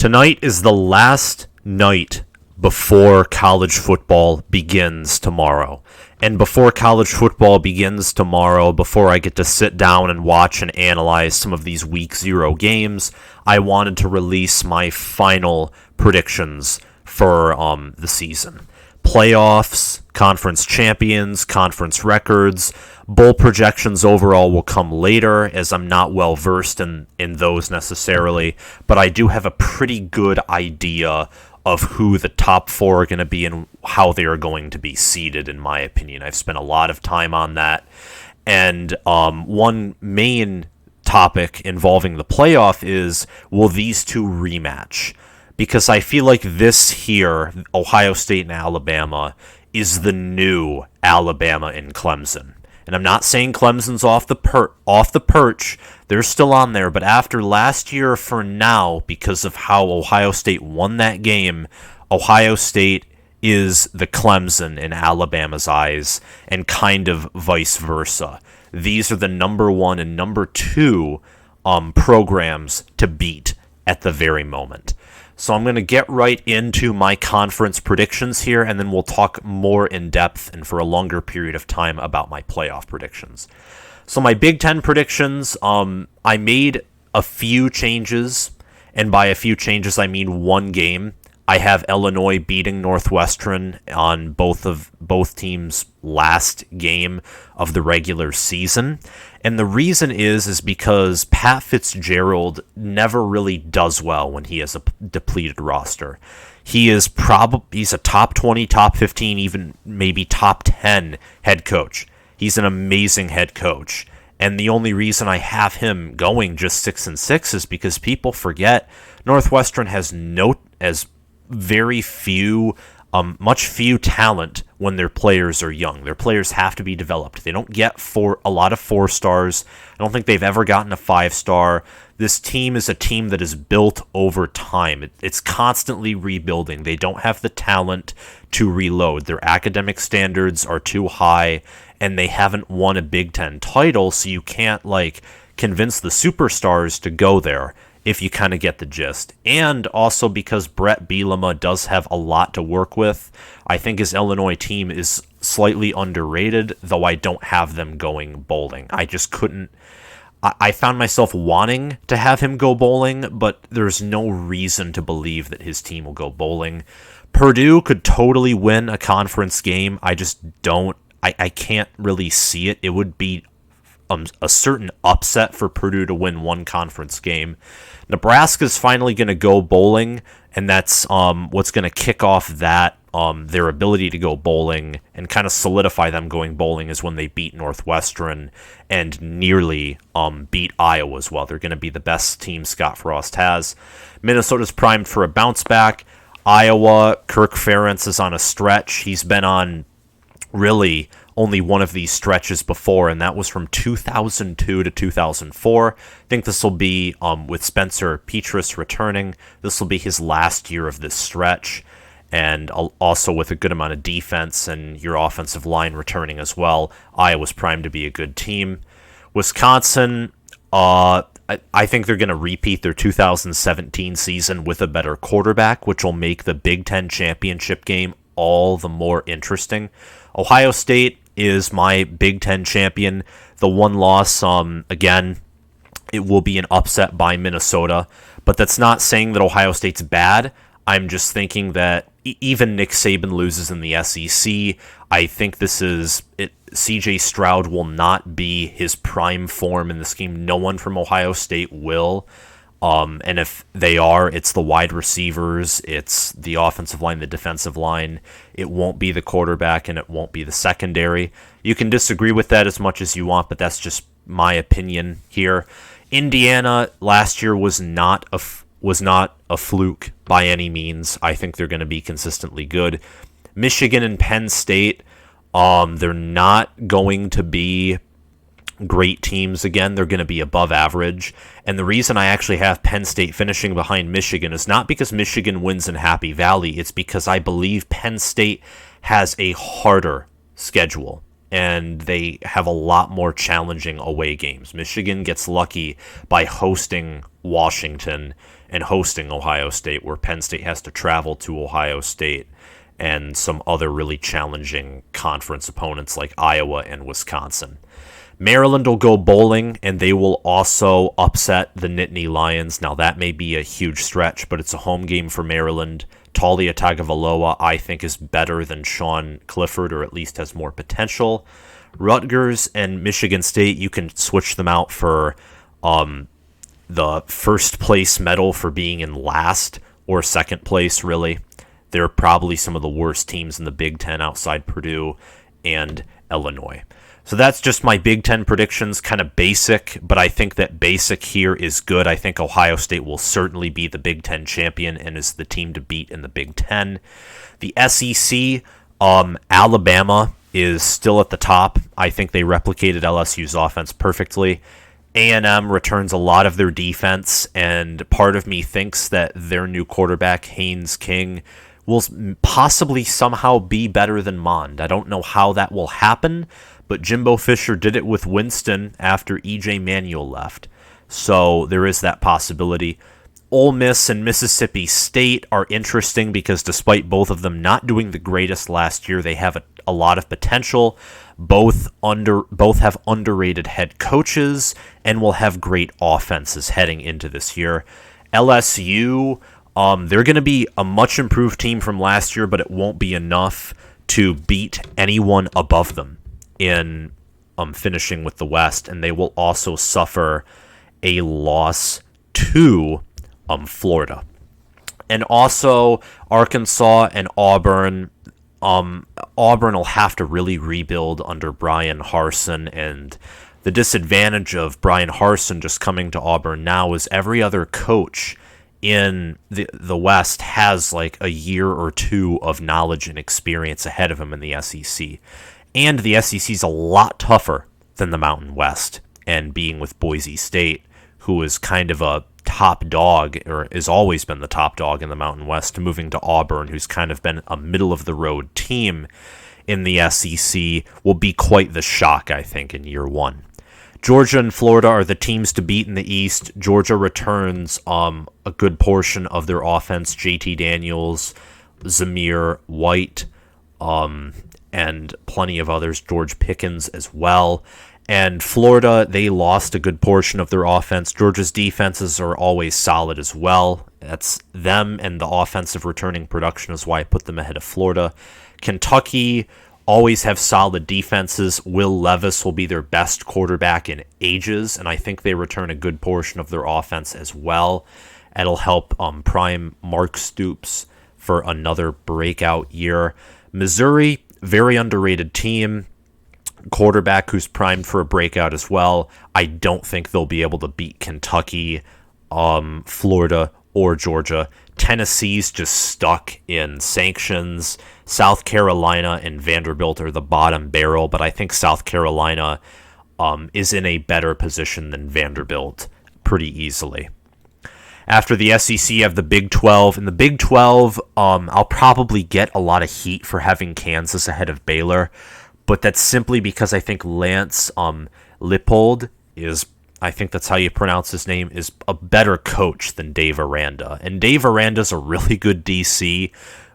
Tonight is the last night before college football begins tomorrow. And before college football begins tomorrow, before I get to sit down and watch and analyze some of these week 0 games, I wanted to release my final predictions for the season. Playoffs, conference champions, conference records, bowl projections overall will come later, as I'm not well versed in those necessarily, but I do have a pretty good idea of who the top 4 are going to be and how they are going to be seeded, in my opinion. I've spent a lot of time on that, and one main topic involving the playoff is, will these two rematch? Because I feel like this here, Ohio State and Alabama, is the new Alabama and Clemson. And I'm not saying Clemson's off the perch. They're still on there. But after last year, for now, because of how Ohio State won that game, Ohio State is the Clemson in Alabama's eyes, and kind of vice versa. These are the number 1 and number 2 programs to beat at the very moment. So I'm going to get right into my conference predictions here, and then we'll talk more in depth and for a longer period of time about my playoff predictions. So my Big Ten predictions, I made a few changes, and by a few changes I mean one game. I have Illinois beating Northwestern on both teams' last game of the regular season. And the reason is because Pat Fitzgerald never really does well when he has a depleted roster. He's a top 20, top 15, even maybe top 10 head coach. He's an amazing head coach. And the only reason I have him going just 6-6 is because people forget Northwestern has very few talent when their players are young. Their players have to be developed. They don't get a lot of 4 stars. I don't think they've ever gotten a 5-star. This team is a team that is built over time. It's constantly rebuilding. They don't have the talent to reload. Their academic standards are too high, and they haven't won a Big Ten title, so you can't convince the superstars to go there, if you kind of get the gist. And also because Brett Bielema does have a lot to work with. I think his Illinois team is slightly underrated, though I don't have them going bowling. I just couldn't. I found myself wanting to have him go bowling, but there's no reason to believe that his team will go bowling. Purdue could totally win a conference game. I just don't. I can't really see it. It would be a certain upset for Purdue to win one conference game. Nebraska's finally going to go bowling, and that's what's going to kick off that their ability to go bowling and kind of solidify them going bowling is when they beat Northwestern and nearly beat Iowa as well. They're going to be the best team Scott Frost has. Minnesota's primed for a bounce back. Iowa, Kirk Ferentz is on a stretch. He's been on really only one of these stretches before, and that was from 2002 to 2004. I think this will be, with Spencer Petras returning, this will be his last year of this stretch, and also with a good amount of defense and your offensive line returning as well, Iowa's primed to be a good team. Wisconsin, I think they're going to repeat their 2017 season with a better quarterback, which will make the Big Ten championship game all the more interesting. Ohio State is my Big Ten champion. The one loss, again, it will be an upset by Minnesota, but that's not saying that Ohio State's bad. I'm just thinking that even Nick Saban loses in the SEC. I think this is it. CJ Stroud will not be his prime form in this game. No one from Ohio State will. And if they are, it's the wide receivers, it's the offensive line, the defensive line. It won't be the quarterback, and it won't be the secondary. You can disagree with that as much as you want, but that's just my opinion here. Indiana last year was not a fluke by any means. I think they're going to be consistently good. Michigan and Penn State, they're not going to be great teams again. They're going to be above average. And the reason I actually have Penn State finishing behind Michigan is not because Michigan wins in Happy Valley. It's because I believe Penn State has a harder schedule, and they have a lot more challenging away games. Michigan gets lucky by hosting Washington, and hosting Ohio State, where Penn State has to travel to Ohio State, and some other really challenging conference opponents like Iowa and Wisconsin. Maryland will go bowling, and they will also upset the Nittany Lions. Now, that may be a huge stretch, but it's a home game for Maryland. Talia Tagovailoa, I think, is better than Sean Clifford, or at least has more potential. Rutgers and Michigan State, you can switch them out for the first place medal for being in last or second place, really. They're probably some of the worst teams in the Big Ten outside Purdue and Illinois. So that's just my Big Ten predictions, kind of basic, but I think that basic here is good. I think Ohio State will certainly be the Big Ten champion and is the team to beat in the Big Ten. The SEC, Alabama is still at the top. I think they replicated LSU's offense perfectly. A&M returns a lot of their defense, and part of me thinks that their new quarterback, Haynes King, will possibly somehow be better than Mond. I don't know how that will happen, but Jimbo Fisher did it with Winston after E.J. Manuel left. So there is that possibility. Ole Miss and Mississippi State are interesting because despite both of them not doing the greatest last year, they have a lot of potential. Both have underrated head coaches and will have great offenses heading into this year. LSU, they're going to be a much improved team from last year, but it won't be enough to beat anyone above them in finishing with the West, and they will also suffer a loss to Florida. And also Arkansas and Auburn. Auburn will have to really rebuild under Brian Harsin, and the disadvantage of Brian Harsin just coming to Auburn now is every other coach in the West has like a year or two of knowledge and experience ahead of him in the SEC. And the SEC is a lot tougher than the Mountain West. And being with Boise State, who is kind of a top dog, or has always been the top dog in the Mountain West, moving to Auburn, who's kind of been a middle-of-the-road team in the SEC, will be quite the shock, I think, in year one. Georgia and Florida are the teams to beat in the East. Georgia returns a good portion of their offense. JT Daniels, Zamir White, and plenty of others, George Pickens as well. And Florida, they lost a good portion of their offense. Georgia's defenses are always solid as well. That's them, and the offensive returning production is why I put them ahead of Florida. Kentucky always have solid defenses. Will Levis will be their best quarterback in ages, and I think they return a good portion of their offense as well. It'll help prime Mark Stoops for another breakout year. Missouri, very underrated team. Quarterback who's primed for a breakout as well. I don't think they'll be able to beat Kentucky, Florida, or Georgia. Tennessee's just stuck in sanctions. South Carolina and Vanderbilt are the bottom barrel, but I think South Carolina is in a better position than Vanderbilt pretty easily. After the SEC, you have the Big 12. In the Big 12, I'll probably get a lot of heat for having Kansas ahead of Baylor, but that's simply because I think Lance Leipold is, I think that's how you pronounce his name, is a better coach than Dave Aranda. And Dave Aranda's a really good DC,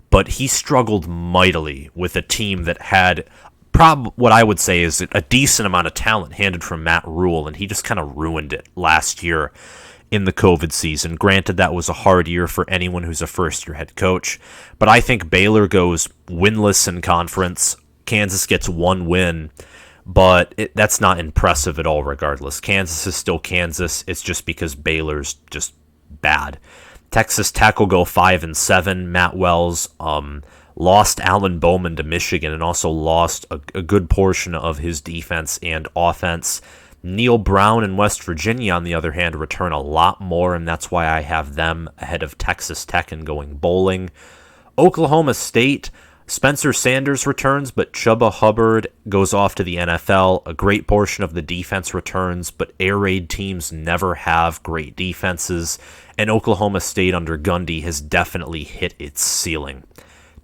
but he struggled mightily with a team that had what I would say is a decent amount of talent handed from Matt Rule, and he just kind of ruined it last year in the COVID season. Granted, that was a hard year for anyone who's a first-year head coach, but I think Baylor goes winless in conference. Kansas gets one win, but that's not impressive at all regardless. Kansas is still Kansas. It's just because Baylor's just bad. Texas Tech will go 5-7. Matt Wells lost Alan Bowman to Michigan and also lost a good portion of his defense and offense. Neil Brown and West Virginia, on the other hand, return a lot more, and that's why I have them ahead of Texas Tech and going bowling. Oklahoma State, Spencer Sanders returns, but Chuba Hubbard goes off to the NFL. A great portion of the defense returns, but air raid teams never have great defenses, and Oklahoma State under Gundy has definitely hit its ceiling.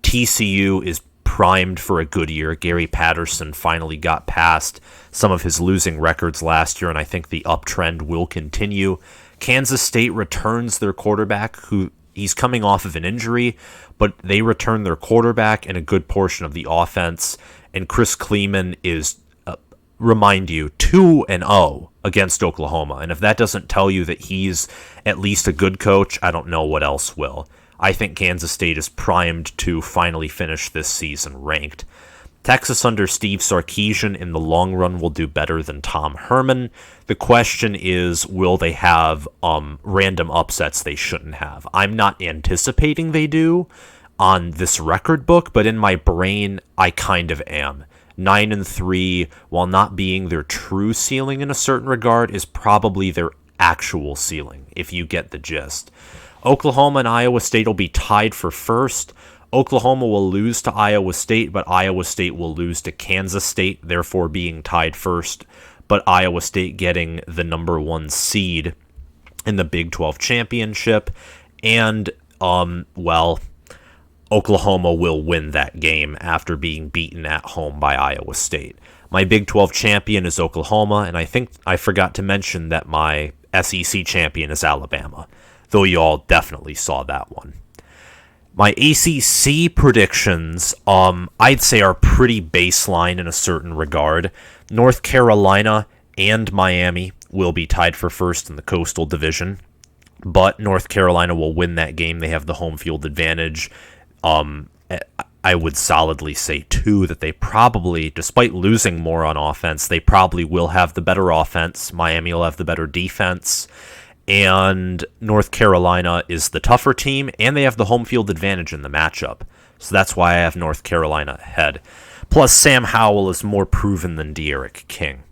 TCU is primed for a good year. Gary Patterson finally got past some of his losing records last year, and I think the uptrend will continue. Kansas State returns their quarterback, who he's coming off of an injury, but they return their quarterback and a good portion of the offense. And Chris Kleeman is, remind you, 2-0 against Oklahoma. And if that doesn't tell you that he's at least a good coach, I don't know what else will. I think Kansas State is primed to finally finish this season ranked. Texas under Steve Sarkisian in the long run will do better than Tom Herman. The question is, will they have random upsets they shouldn't have? I'm not anticipating they do on this record book, but in my brain, I kind of am. 9-3, while not being their true ceiling in a certain regard, is probably their actual ceiling, if you get the gist. Oklahoma and Iowa State will be tied for first. Oklahoma will lose to Iowa State, but Iowa State will lose to Kansas State, therefore being tied first, but Iowa State getting the number 1 seed in the Big 12 championship. And, Oklahoma will win that game after being beaten at home by Iowa State. My Big 12 champion is Oklahoma, and I think I forgot to mention that my SEC champion is Alabama, though you all definitely saw that one. My ACC predictions, I'd say are pretty baseline in a certain regard. North Carolina and Miami will be tied for first in the Coastal Division, but North Carolina will win that game. They have the home field advantage. I would solidly say, too, that they probably, despite losing more on offense, they probably will have the better offense. Miami will have the better defense. And North Carolina is the tougher team, and they have the home field advantage in the matchup. So that's why I have North Carolina ahead. Plus, Sam Howell is more proven than De'Aaron King.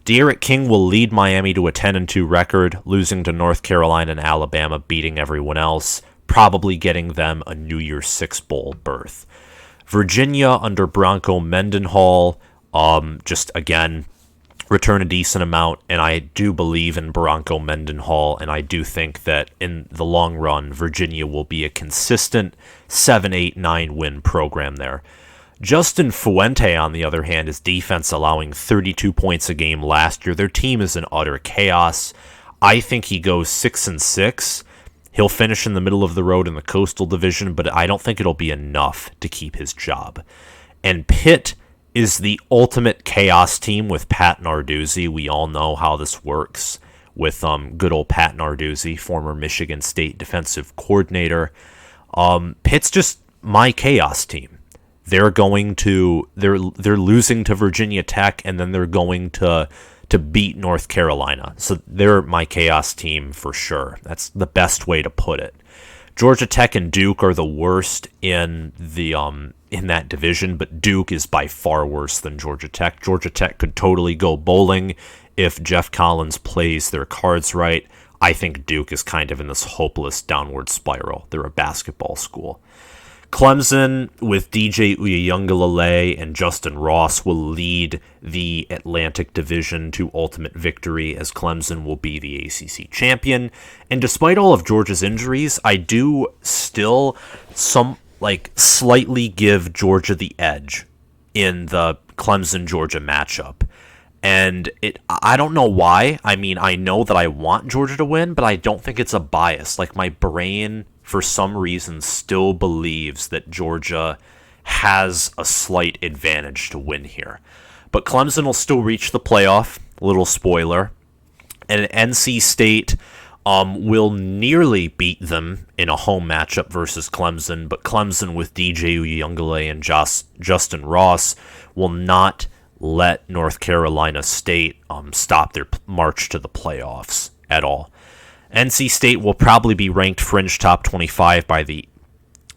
De'Aaron King will lead Miami to a 10-2 record, losing to North Carolina and Alabama, beating everyone else, probably getting them a New Year's Six Bowl berth. Virginia under Bronco Mendenhall, just again, return a decent amount, and I do believe in Bronco Mendenhall, and I do think that in the long run, Virginia will be a consistent 7, 8, 9 win program there. Justin Fuente, on the other hand, is defense allowing 32 points a game last year. Their team is in utter chaos. I think he goes 6-6. He'll finish in the middle of the road in the Coastal Division, but I don't think it'll be enough to keep his job. And Pitt is the ultimate chaos team with Pat Narduzzi. We all know how this works with good old Pat Narduzzi, former Michigan State defensive coordinator. Pitt's just my chaos team. They're losing to Virginia Tech, and then they're going to beat North Carolina. So they're my chaos team for sure. That's the best way to put it. Georgia Tech and Duke are the worst in that division, but Duke is by far worse than Georgia Tech. Georgia Tech could totally go bowling if Jeff Collins plays their cards right. I think Duke is kind of in this hopeless downward spiral. They're a basketball school. Clemson with DJ Uiagalelei and Justin Ross will lead the Atlantic Division to ultimate victory, as Clemson will be the ACC champion. And despite all of Georgia's injuries, I do still slightly give Georgia the edge in the Clemson-Georgia matchup. And I don't know why. I mean, I know that I want Georgia to win, but I don't think it's a bias. Like, my brain, for some reason, still believes that Georgia has a slight advantage to win here. But Clemson will still reach the playoff, little spoiler. And NC State will nearly beat them in a home matchup versus Clemson, but Clemson with DJ Uiagalelei and Justin Ross will not let North Carolina State stop their march to the playoffs at all. NC State will probably be ranked fringe top 25 by the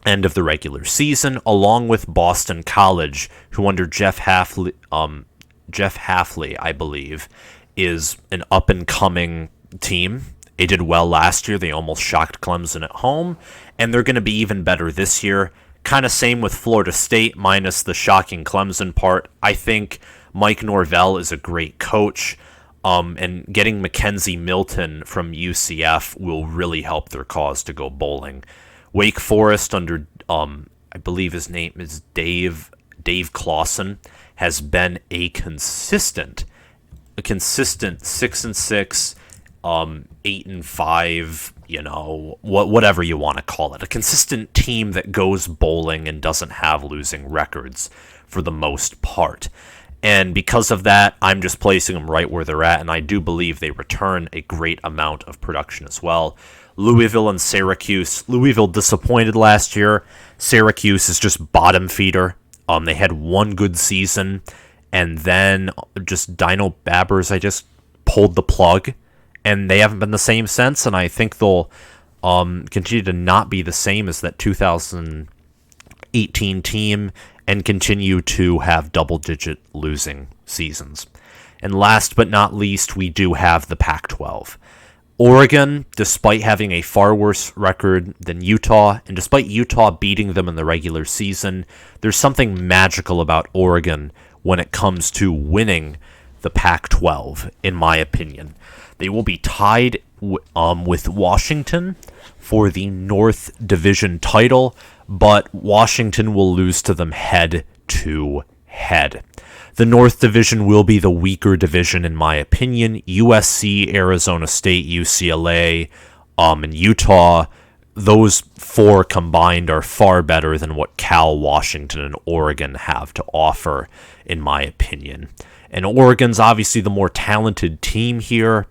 end of the regular season, along with Boston College, who under Jeff Hafley, I believe, is an up-and-coming team. They did well last year. They almost shocked Clemson at home, and they're going to be even better this year. Kind of same with Florida State, minus the shocking Clemson part. I think Mike Norvell is a great coach, and getting Mackenzie Milton from UCF will really help their cause to go bowling. Wake Forest under, I believe his name is Dave Clawson, has been a consistent 6-6 8-5, whatever you want to call it. A consistent team that goes bowling and doesn't have losing records for the most part. And because of that, I'm just placing them right where they're at, and I do believe they return a great amount of production as well. Louisville and Syracuse. Louisville disappointed last year. Syracuse is just bottom feeder. They had one good season, and then just Dino Babbers, I just pulled the plug, and they haven't been the same since, and I think they'll continue to not be the same as that 2018 team and continue to have double-digit losing seasons. And last but not least, we do have the Pac-12. Oregon, despite having a far worse record than Utah, and despite Utah beating them in the regular season, there's something magical about Oregon when it comes to winning the Pac-12, in my opinion. They will be tied with Washington for the North Division title, but Washington will lose to them head-to-head. The North Division will be the weaker division, in my opinion. USC, Arizona State, UCLA, and Utah, those four combined are far better than what Cal, Washington, and Oregon have to offer, in my opinion. And Oregon's obviously the more talented team here.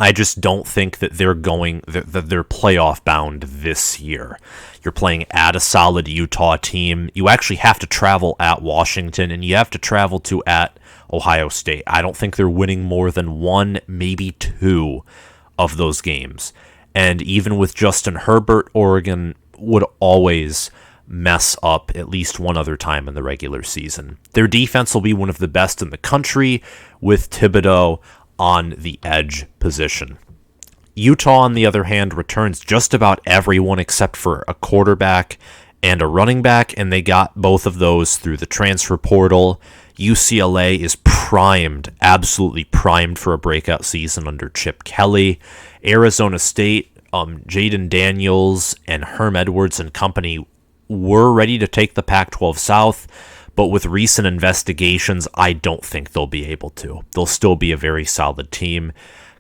I just don't think that they're playoff bound this year. You're playing at a solid Utah team. You actually have to travel at Washington, and you have to travel to at Ohio State. I don't think they're winning more than one, maybe two of those games. And even with Justin Herbert, Oregon would always mess up at least one other time in the regular season. Their defense will be one of the best in the country with Thibodeau on the edge position. Utah, on the other hand, returns just about everyone except for a quarterback and a running back, and they got both of those through the transfer portal. UCLA is primed, absolutely primed for a breakout season under Chip Kelly. Arizona State, Jaden Daniels and Herm Edwards and company were ready to take the Pac-12 South, but with recent investigations, I don't think they'll be able to. They'll still be a very solid team.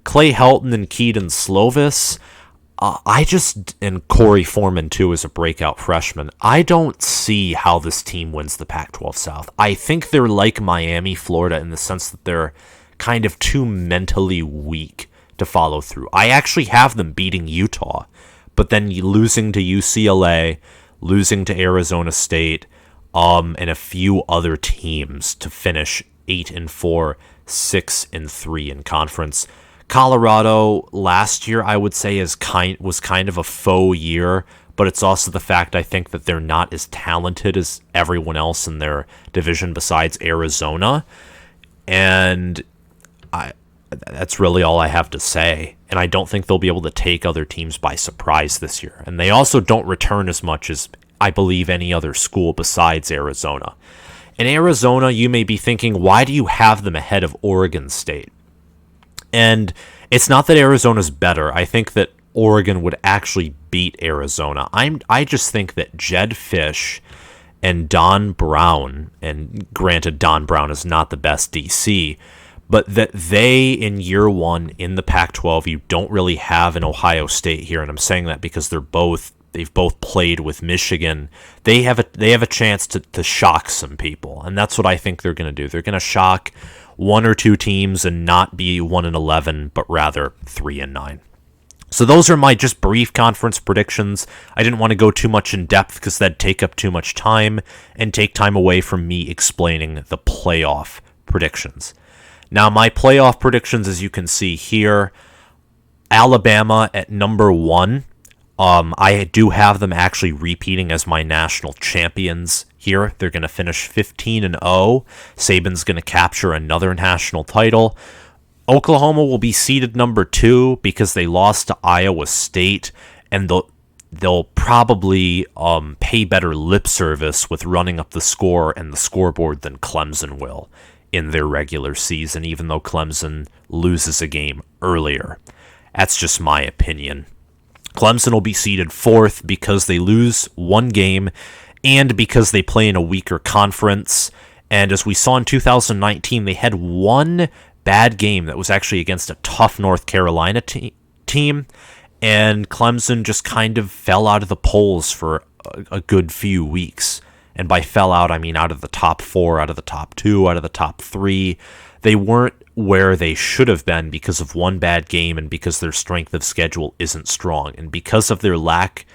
Clay Helton and Keaton Slovis, and Corey Foreman too as a breakout freshman. I don't see how this team wins the Pac-12 South. I think they're like Miami, Florida in the sense that they're kind of too mentally weak to follow through. I actually have them beating Utah, but then losing to UCLA, losing to Arizona State, and a few other teams to finish 8-4, 6-3 in conference. Colorado last year, I would say, was kind of a faux year, but it's also the fact I think that they're not as talented as everyone else in their division besides Arizona, and that's really all I have to say. And I don't think they'll be able to take other teams by surprise this year. And they also don't return as much as I believe any other school besides Arizona. In Arizona, you may be thinking, why do you have them ahead of Oregon State? And it's not that Arizona's better. I think that Oregon would actually beat Arizona. I just think that Jed Fish and Don Brown, and granted Don Brown is not the best DC, but that they, in year one in the Pac-12, you don't really have an Ohio State here, and I'm saying that because they've both played with Michigan. They have a chance to shock some people, and that's what I think they're going to do. They're going to shock one or two teams and not be 1-11, but rather 3-9. So those are my just brief conference predictions. I didn't want to go too much in depth because that'd take up too much time and take time away from me explaining the playoff predictions. Now, my playoff predictions, as you can see here, Alabama at number 1. I do have them actually repeating as my national champions here. They're going to finish 15-0. Saban's going to capture another national title. Oklahoma will be seeded number 2 because they lost to Iowa State, and they'll probably pay better lip service with running up the score and the scoreboard than Clemson will in their regular season, even though Clemson loses a game earlier. That's just my opinion. Clemson will be seeded 4th because they lose one game and because they play in a weaker conference. And as we saw in 2019, they had one bad game that was actually against a tough North Carolina team, and Clemson just kind of fell out of the polls for a good few weeks. And by fell out, I mean out of the top 4, out of the top 2, out of the top 3. They weren't where they should have been because of one bad game and because their strength of schedule isn't strong. And because of their lack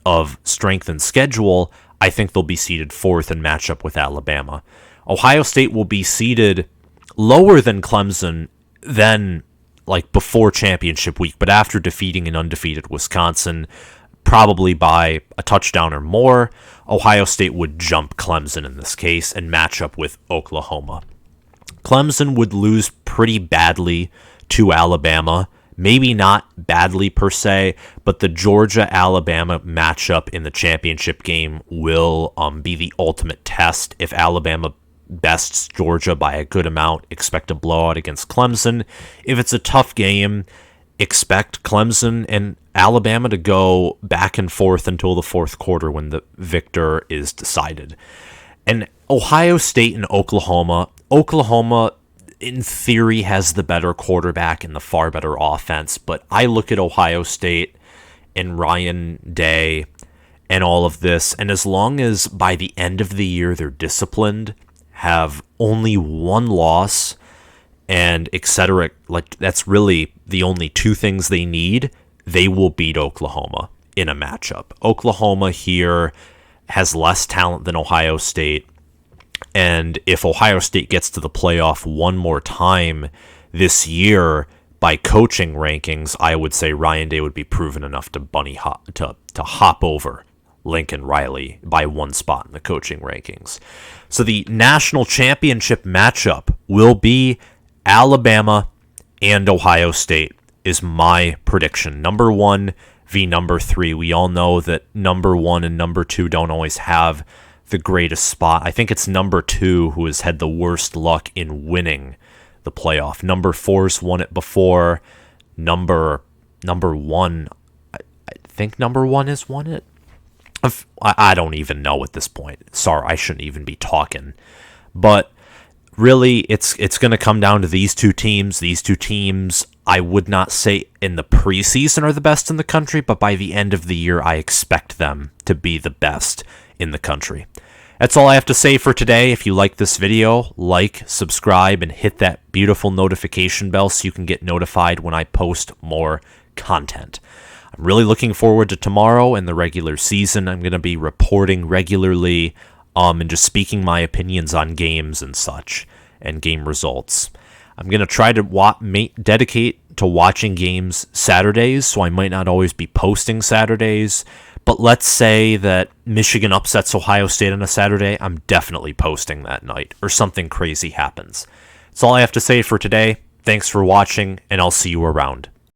of strength and schedule, I think they'll be seeded 4th in matchup with Alabama. Ohio State will be seeded lower than Clemson than like before championship week, but after defeating an undefeated Wisconsin, probably by a touchdown or more, Ohio State would jump Clemson in this case and match up with Oklahoma. Clemson would lose pretty badly to Alabama. Maybe not badly per se, but the Georgia-Alabama matchup in the championship game will be the ultimate test. If Alabama bests Georgia by a good amount, expect a blowout against Clemson. If it's a tough game, expect Clemson and Alabama to go back and forth until the fourth quarter when the victor is decided. And Ohio State and Oklahoma, in theory, has the better quarterback and the far better offense, but I look at Ohio State and Ryan Day and all of this, and as long as by the end of the year they're disciplined, have only one loss, and etc., like that's really the only two things they need, they will beat Oklahoma in a matchup. Oklahoma here has less talent than Ohio State, and if Ohio State gets to the playoff one more time this year by coaching rankings, I would say Ryan Day would be proven enough to hop over Lincoln Riley by one spot in the coaching rankings. So the national championship matchup will be Alabama and Ohio State is my prediction. Number 1 v. number 3. We all know that number 1 and number 2 don't always have the greatest spot. I think it's number 2 who has had the worst luck in winning the playoff. Number 4's won it before. Number 1, I think number 1 has won it. I don't even know at this point. Sorry, I shouldn't even be talking. But really, it's going to come down to these two teams. These two teams, I would not say in the preseason are the best in the country, but by the end of the year, I expect them to be the best in the country. That's all I have to say for today. If you like this video, like, subscribe, and hit that beautiful notification bell so you can get notified when I post more content. I'm really looking forward to tomorrow and the regular season. I'm going to be reporting regularly and just speaking my opinions on games and such and game results. I'm going to try to dedicate to watching games Saturdays, so I might not always be posting Saturdays. But let's say that Michigan upsets Ohio State on a Saturday, I'm definitely posting that night, or something crazy happens. That's all I have to say for today. Thanks for watching, and I'll see you around.